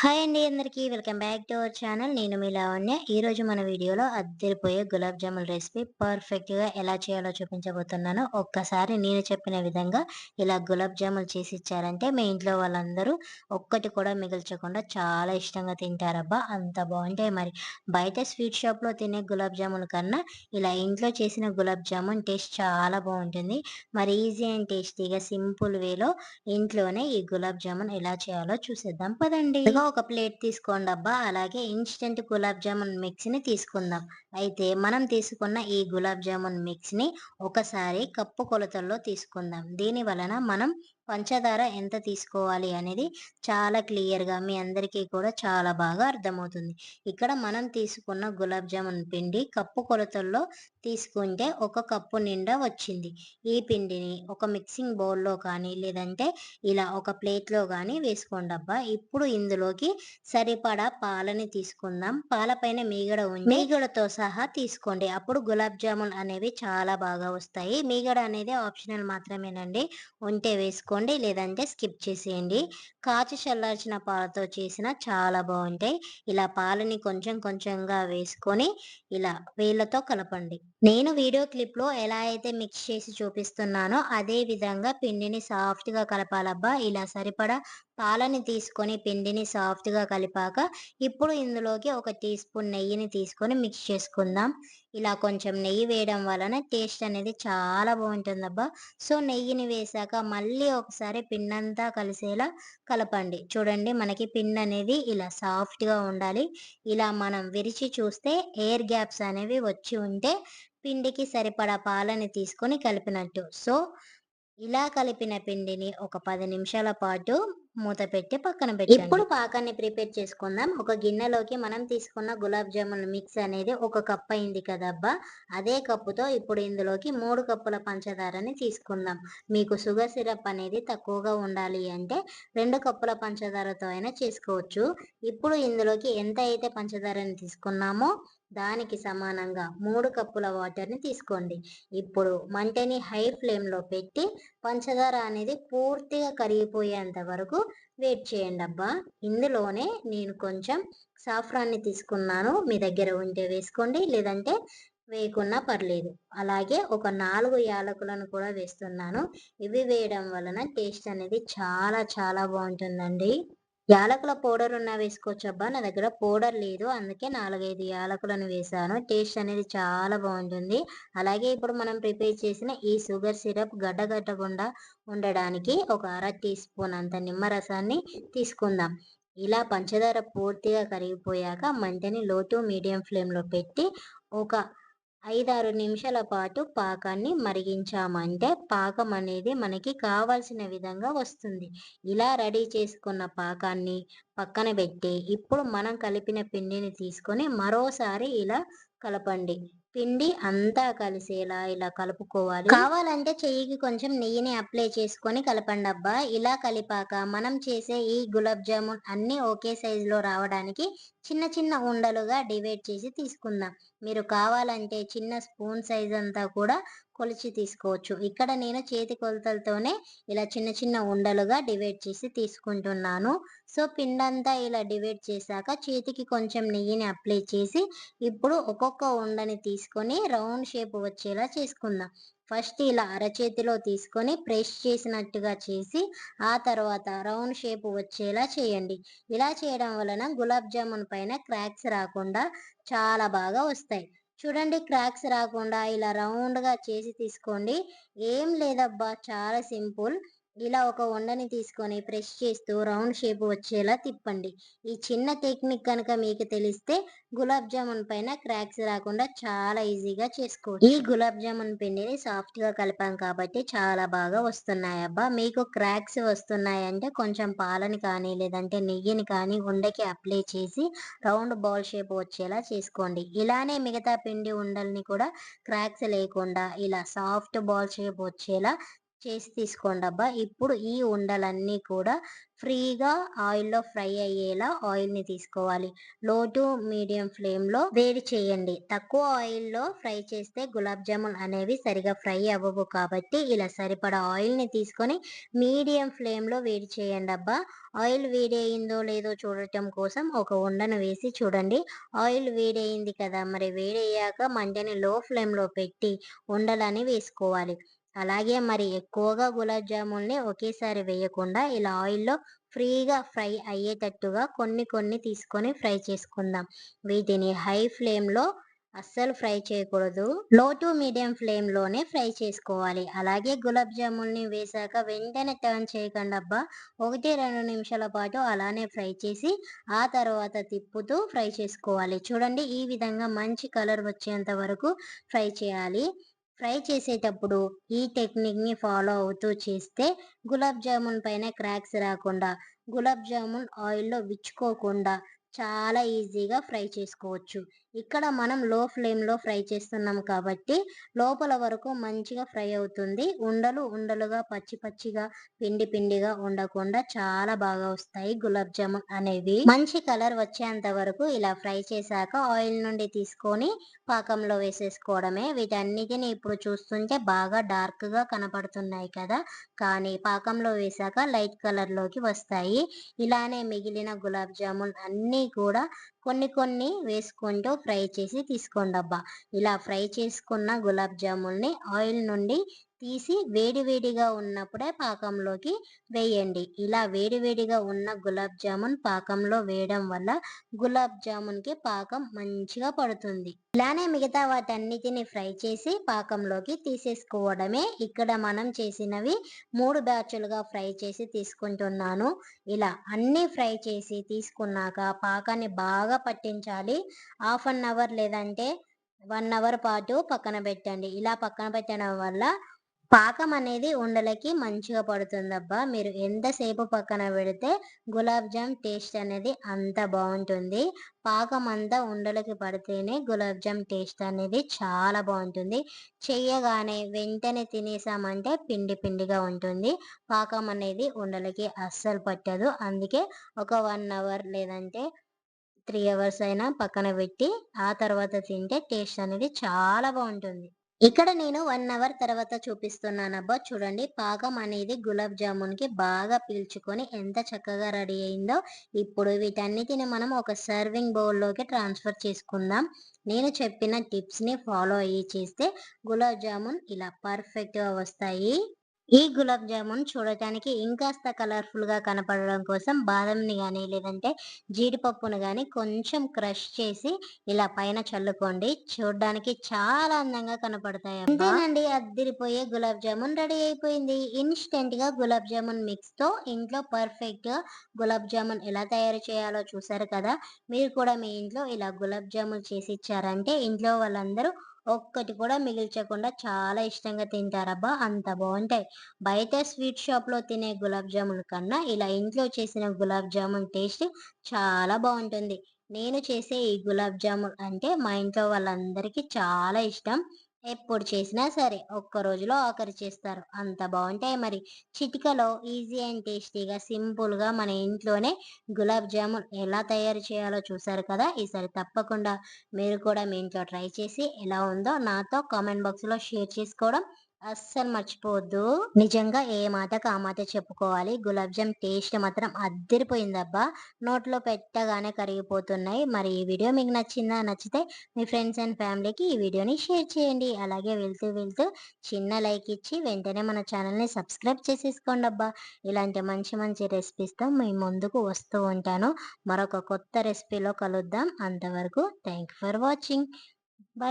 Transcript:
Hi అండి అందరికీ welcome back to our channel. నేను మీ లావణ్య. ఈరోజు మన వీడియోలో అద్దరిపోయే గులాబ్ జామున్ రెసిపీ పర్ఫెక్ట్‌గా ఎలా చేయాలో చూపించబోతున్నాను. ఒక్కసారి నేను చెప్పిన విధంగా ఇలా గులాబ్ జామున్ చేసి ఇచ్చారంటే మీ ఇంట్లో వాళ్ళందరూ ఒక్కటి కూడా మిగల్చకుండా చాలా ఇష్టంగా తింటారబ్బా! అంత బావుంటాయి మరి. బయట స్వీట్ షాప్‌లో తినే గులాబ్ జామున్ కన్నా ఇలా ఇంట్లో చేసిన గులాబ్ జామున్ టేస్ట్ చాలా బావుంటుంది. మరి ఈజీ అండ్ టేస్టీగా సింపుల్ వేలో ఇంట్లోనే ఈ గులాబ్ జామున్ ఎలా చేయాలో చూసేద్దాం పదండి. ఇదిగో ఒక ప్లేట్ తీసుకోండబ్బా! అలాగే ఇన్‌స్టంట్ గులాబ్ జామున్ మిక్స్‌ని తీసుకుందాం. అయితే మనం తీసుకున్న ఈ గులాబ్ జామున్ మిక్స్‌ని ఒకసారి కప్పు కొలతల్లో తీసుకుందాం. దీని వలన మనం పంచదార ఎంత తీసుకోవాలి అనేది చాలా క్లియర్‌గా మీ అందరికీ కూడా చాలా బాగా అర్థమవుతుంది. ఇక్కడ మనం తీసుకున్న గులాబ్ జామున్ పిండి కప్పు కొలతల్లో తీసుకుంటే ఒక కప్పు నిండా వచ్చింది. ఈ పిండిని ఒక మిక్సింగ్ బౌల్‌లో కానీ లేదంటే ఇలా ఒక ప్లేట్‌లో గానీ వేసుకోండబ్బా! ఇప్పుడు ఇందులోకి సరిపడా పాలని తీసుకుందాం. పాలపైన మీగడ ఉంటే మీగడతో సహా తీసుకోండి. అప్పుడు గులాబ్ జామున్ అనేవి చాలా బాగా వస్తాయి. మీగడ అనేది ఆప్షనల్ మాత్రమేనండి. ఉంటే వేసుకోండి లేదంటే స్కిప్ చేసేయండి. కాచి చల్లార్చిన పాలతో చేసినా చాలా బావుంటాయి. ఇలా పాలని కొంచెం కొంచెంగా వేసుకొని ఇలా వేళ్ళతో కలపండి. నేను వీడియో క్లిప్‌లో ఎలా అయితే మిక్స్ చేసి చూపిస్తున్నానో అదే విధంగా పిండిని సాఫ్ట్‌గా కలపాలబ్బా! ఇలా సరిపడా పాలని తీసుకొని పిండిని సాఫ్ట్‌గా కలిపాక ఇప్పుడు ఇందులోకి ఒక టీ స్పూన్ నెయ్యిని తీసుకొని మిక్స్ చేసుకుందాం. ఇలా కొంచెం నెయ్యి వేయడం వలన టేస్ట్ అనేది చాలా బావుంటుందబ్బా! సో, నెయ్యిని వేశాక మళ్ళీ ఒకసారి పిండంతా కలిసేలా కలపండి. చూడండి మనకి పిండనేది ఇలా సాఫ్ట్‌గా ఉండాలి. ఇలా మనం విరిచి చూస్తే ఎయిర్ గ్యాప్స్ అనేవి వచ్చి ఉంటే పిండికి సరిపడా పాలని తీసుకొని కలిపినట్టు. సో, ఇలా కలిపిన పిండిని ఒక 10 నిమిషాల పాటు మూత పెట్టి పక్కన పెట్టండి. ఇప్పుడు పాకాన్ని ప్రిపేర్ చేసుకుందాం. ఒక గిన్నెలోకి మనం తీసుకున్న గులాబ్ జామున్ మిక్స్ అనేది ఒక కప్ అయింది కదబ్బా! అదే కప్పుతో ఇప్పుడు ఇందులోకి 3 కప్పుల పంచదారని తీసుకుందాం. మీకు షుగర్ సిరప్ అనేది తక్కువగా ఉండాలి అంటే 2 కప్పుల పంచదారతో అయినా చేసుకోవచ్చు. ఇప్పుడు ఇందులోకి ఎంత అయితే పంచదారని తీసుకున్నామో దానికి సమానంగా 3 కప్పుల వాటర్‌ని తీసుకోండి. ఇప్పుడు మంటని హై ఫ్లేమ్‌లో పెట్టి పంచదార అనేది పూర్తిగా కరిగిపోయేంత వరకు వెయిట్ చేయండబ్బా! ఇందులోనే నేను కొంచెం సాఫ్రాన్‌ని తీసుకున్నాను. మీ దగ్గర ఉంటే వేసుకోండి. లేదంటే వేయకున్నా పర్లేదు. అలాగే ఒక 4 యాలకులను కూడా వేస్తున్నాను. ఇవి వేయడం వలన టేస్ట్ అనేది చాలా చాలా బావుంటుందండి. యాలకుల పౌడర్ ఉన్నా వేసుకోవచ్చబ్బా! నా దగ్గర పౌడర్ లేదు. అందుకే 4, 5 యాలకులను వేశాను. టేస్ట్ అనేది చాలా బావుంటుంది. అలాగే ఇప్పుడు మనం ప్రిపేర్ చేసిన ఈ షుగర్ సిరప్ గడ్డగట్టకుండా ఉండడానికి ఒక అర టీ స్పూన్ అంత నిమ్మరసాన్ని తీసుకుందాం. ఇలా పంచదార పూర్తిగా కరిగిపోయాక మంటని లో టు మీడియం ఫ్లేమ్‌లో పెట్టి ఒక 5, 6 నిమిషాల పాటు పాకాన్ని మరిగించామంటే పాకం అనేది మనకి కావాల్సిన విధంగా వస్తుంది. ఇలా రెడీ చేసుకున్న పాకాన్ని పక్కన పెట్టి ఇప్పుడు మనం కలిపిన పిండిని తీసుకొని మరోసారి ఇలా కలపండి. పిండి అంతా కలిసేలా ఇలా కలుపుకోవాలి. కావాలంటే చెయ్యికి కొంచెం నెయ్యిని అప్లై చేసుకొని కలపండబ్బా! ఇలా కలిపాక మనం చేసే ఈ గులాబ్ జామున్ అన్నీ ఒకే సైజులో రావడానికి చిన్న చిన్న ఉండలుగా డివైడ్ చేసి తీసుకుందాం. మీరు కావాలంటే చిన్న స్పూన్ సైజ్ అంతా కూడా కొలిచి తీసుకోవచ్చు. ఇక్కడ నేను చేతి కొలతలతోనే ఇలా చిన్న చిన్న ఉండలుగా డివైడ్ చేసి తీసుకుంటున్నాను. సో, పిండంతా ఇలా డివైడ్ చేశాక చేతికి కొంచెం నెయ్యిని అప్లై చేసి ఇప్పుడు ఒక్కొక్క ఉండని తీసుకొని రౌండ్ షేప్ వచ్చేలా చేసుకుందాం. ఫస్ట్ ఇలా అరచేతిలో తీసుకొని ప్రెస్ చేసినట్టుగా చేసి ఆ తర్వాత రౌండ్ షేప్ వచ్చేలా చేయండి. ఇలా చేయడం వలన గులాబ్ జామున్ పైన క్రాక్స్ రాకుండా చాలా బాగా వస్తాయి. చూడండి క్రాక్స్ రాకుండా ఇలా రౌండ్‌గా చేసి తీసుకోండి. ఏం లేదబ్బా! చాలా సింపుల్. ఇలా ఒక ఉండని తీసుకొని ప్రెస్ చేస్తూ రౌండ్ షేప్ వచ్చేలా తిప్పండి. ఈ చిన్న టెక్నిక్ గనక మీకు తెలిస్తే గులాబ్ జామున్ పైన క్రాక్స్ రాకుండా చాలా ఈజీగా చేసుకోవచ్చు. ఈ గులాబ్ జామున్ పిండిని సాఫ్ట్‌గా కలిపాం కాబట్టి చాలా బాగా వస్తున్నాయబ్బా! మీకు క్రాక్స్ వస్తున్నాయంటే కొంచెం పాలని కానీ, లేదంటే నెయ్యిని కానీ ఉండకి అప్లై చేసి రౌండ్ బాల్ షేప్ వచ్చేలా చేసుకోండి. ఇలానే మిగతా పిండి ఉండల్ని కూడా క్రాక్స్ లేకుండా ఇలా సాఫ్ట్ బాల్ షేప్ వచ్చేలా చేసి తీసుకోండబ్బా. ఇప్పుడు ఈ ఉండలన్నీ కూడా ఫ్రీగా ఆయిల్‌లో ఫ్రై అయ్యేలా ఆయిల్‌ని తీసుకోవాలి. లో టు మీడియం ఫ్లేమ్‌లో వేడి చేయండి. తక్కువ ఆయిల్‌లో ఫ్రై చేస్తే గులాబ్ జామున్ అనేవి సరిగా ఫ్రై అవ్వవు కాబట్టి ఇలా సరిపడా ఆయిల్‌ని తీసుకొని మీడియం ఫ్లేమ్‌లో వేడి చేయండబ్బా. ఆయిల్ వేడయిందో లేదో చూడటం కోసం ఒక ఉండను వేసి చూడండి. ఆయిల్ వేడయింది కదా! మరి వేడయ్యాక మంటని లో ఫ్లేమ్‌లో పెట్టి ఉండలని వేసుకోవాలి. అలాగే మరి ఎక్కువగా గులాబ్ జామున్‌ని ఒకేసారి వేయకుండా ఇలా ఆయిల్‌లో ఫ్రీగా ఫ్రై అయ్యేటట్టుగా కొన్ని కొన్ని తీసుకొని ఫ్రై చేసుకుందాం. వీటిని హై ఫ్లేమ్‌లో అస్సలు ఫ్రై చేయకూడదు. లో టు మీడియం ఫ్లేమ్‌లోనే ఫ్రై చేసుకోవాలి. అలాగే గులాబ్ జామున్‌ని వేశాక వెంటనే టర్న్ చేయకండబ్బా. 1, 2 నిమిషాల పాటు అలానే ఫ్రై చేసి ఆ తర్వాత తిప్పుతూ ఫ్రై చేసుకోవాలి. చూడండి ఈ విధంగా మంచి కలర్ వచ్చేంత వరకు ఫ్రై చేయాలి. ఫ్రై చేసేటప్పుడు ఈ టెక్నిక్‌ని ఫాలో అవుతూ చేస్తే గులాబ్ జామున్ పైన క్రాక్స్ రాకుండా, గులాబ్ జామున్ ఆయిల్‌లో విచ్చుకోకుండా చాలా ఈజీగా ఫ్రై చేసుకోవచ్చు. ఇక్కడ మనం లో ఫ్లేమ్‌లో ఫ్రై చేస్తున్నాం కాబట్టి లోపల వరకు మంచిగా ఫ్రై అవుతుంది. ఉండలు ఉండలుగా, పచ్చి పచ్చిగా, పిండి పిండిగా ఉండకుండా చాలా బాగా వస్తాయి గులాబ్ జామున్ అనేవి. మంచి కలర్ వచ్చేంత వరకు ఇలా ఫ్రై చేశాక ఆయిల్ నుండి తీసుకొని పాకంలో వేసేసుకోవడమే. వీటన్నిటిని ఇప్పుడు చూస్తుంటే బాగా డార్క్‌గా కనపడుతున్నాయి కదా! కానీ పాకంలో వేశాక లైట్ కలర్‌లోకి వస్తాయి. ఇలానే మిగిలిన గులాబ్ జామున్ అన్నీ కూడా కొన్ని కొన్ని వేసుకుంటూ ఫ్రై చేసి తీసుకోండబ్బా. ఇలా ఫ్రై చేసుకున్న గులాబ్ జామున్‌ని ఆయిల్ నుండి తీసి వేడి వేడిగా ఉన్నప్పుడే పాకంలోకి వేయండి. ఇలా వేడి వేడిగా ఉన్న గులాబ్ జామున్ పాకంలో వేయడం వల్ల గులాబ్ జామున్‌కి పాకం మంచిగా పడుతుంది. ఇలానే మిగతా వాటన్నిటిని ఫ్రై చేసి పాకంలోకి తీసేసుకోవడమే. ఇక్కడ మనం చేసినవి 3 బ్యాచులుగా ఫ్రై చేసి తీసుకుంటున్నాను. ఇలా అన్నీ ఫ్రై చేసి తీసుకున్నాక పాకాన్ని బాగా పట్టించాలి. హాఫ్ అన్ అవర్ లేదంటే 1 అవర్ పాటు పక్కన పెట్టండి. ఇలా పక్కన పెట్టడం వల్ల పాకం అనేది ఉండలకి మంచిగా పడుతుందబ్బా. మీరు ఎంతసేపు పక్కన పెడితే గులాబ్ జామ్ టేస్ట్ అనేది అంత బావుంటుంది. పాకం అంతా ఉండలకి పడితేనే గులాబ్ జామ్ టేస్ట్ అనేది చాలా బావుంటుంది. చెయ్యగానే వెంటనే తినేసామంటే పిండి పిండిగా ఉంటుంది. పాకం అనేది ఉండలకి అస్సలు పట్టదు. అందుకే ఒక 1 అవర్ లేదంటే 3 అవర్స్ అయినా పక్కన పెట్టి ఆ తర్వాత తింటే టేస్ట్ అనేది చాలా బావుంటుంది. ఇక్కడ నేను 1 అవర్ తర్వాత చూపిస్తున్నానబ్బా. చూడండి పాకం అనేది గులాబ్ జామున్‌కి బాగా పీల్చుకొని ఎంత చక్కగా రెడీ అయిందో. ఇప్పుడు వీటన్నిటిని మనం ఒక సర్వింగ్ బౌల్‌లోకి ట్రాన్స్‌ఫర్ చేసుకుందాం. నేను చెప్పిన టిప్స్‌ని ఫాలో అయ్యి చేస్తే గులాబ్ జామున్ ఇలా పర్ఫెక్ట్‌గా వస్తాయి. ఈ గులాబ్ జామున్ చూడటానికి ఇంకాస్త కలర్‌ఫుల్‌గా కనపడడం కోసం బాదంని గాని, లేదంటే జీడిపప్పును గాని కొంచెం క్రష్ చేసి ఇలా పైన చల్లుకోండి. చూడ్డానికి చాలా అందంగా కనపడతాయబ్బా! అంతేనండి అద్దిరిపోయే గులాబ్ జామున్ రెడీ అయిపోయింది. ఇన్‌స్టంట్‌గా గులాబ్ జామున్ మిక్స్‌తో ఇంట్లో పర్ఫెక్ట్‌గా గులాబ్ జామున్ ఎలా తయారు చేయాలో చూసారు కదా! మీరు కూడా మీ ఇంట్లో ఇలా గులాబ్ జామున్ చేసిచ్చారంటే ఇంట్లో వాళ్ళందరూ ఒక్కటి కూడా మిగిల్చకుండా చాలా ఇష్టంగా తింటారబ్బా! అంత బావుంటాయి. బయట స్వీట్ షాప్‌లో తినే గులాబ్ జామున్ కన్నా ఇలా ఇంట్లో చేసిన గులాబ్ జామున్ టేస్ట్ చాలా బావుంటుంది. నేను చేసే ఈ గులాబ్ జామున్ అంటే మా ఇంట్లో వాళ్ళందరికీ చాలా ఇష్టం. ఎప్పుడు చేసినా సరే ఒక్క రోజులో ఆఖరి చేస్తారు. అంత బావుంటాయి మరి. చిటికలో ఈజీ అండ్ టేస్టీగా సింపుల్‌గా మన ఇంట్లోనే గులాబ్ జామున్ ఎలా తయారు చేయాలో చూసారు కదా! ఈసారి తప్పకుండా మీరు కూడా మీ ఇంట్లో ట్రై చేసి ఎలా ఉందో నాతో కామెంట్ బాక్స్‌లో షేర్ చేసుకోవడం అస్సలు మర్చిపోవద్దు. నిజంగా ఏ మాటకి ఆ మాట చెప్పుకోవాలి. గులాబ్ జామ్ టేస్ట్ మాత్రం అద్దిరిపోయిందబ్బా! నోట్లో పెట్టగానే కరిగిపోతున్నాయి. మరి ఈ వీడియో మీకు నచ్చిందా? నచ్చితే మీ ఫ్రెండ్స్ అండ్ ఫ్యామిలీకి ఈ వీడియోని షేర్ చేయండి. అలాగే వెళ్తూ వెళ్తూ చిన్న లైక్ ఇచ్చి వెంటనే మన ఛానల్‌ని సబ్స్క్రైబ్ చేసేసుకోండబ్బా! ఇలాంటి మంచి మంచి రెసిపీస్‌తో మీ ముందుకు వస్తూ ఉంటాను. మరొక కొత్త రెసిపీలో కలుద్దాం. అంతవరకు thank you for watching. By.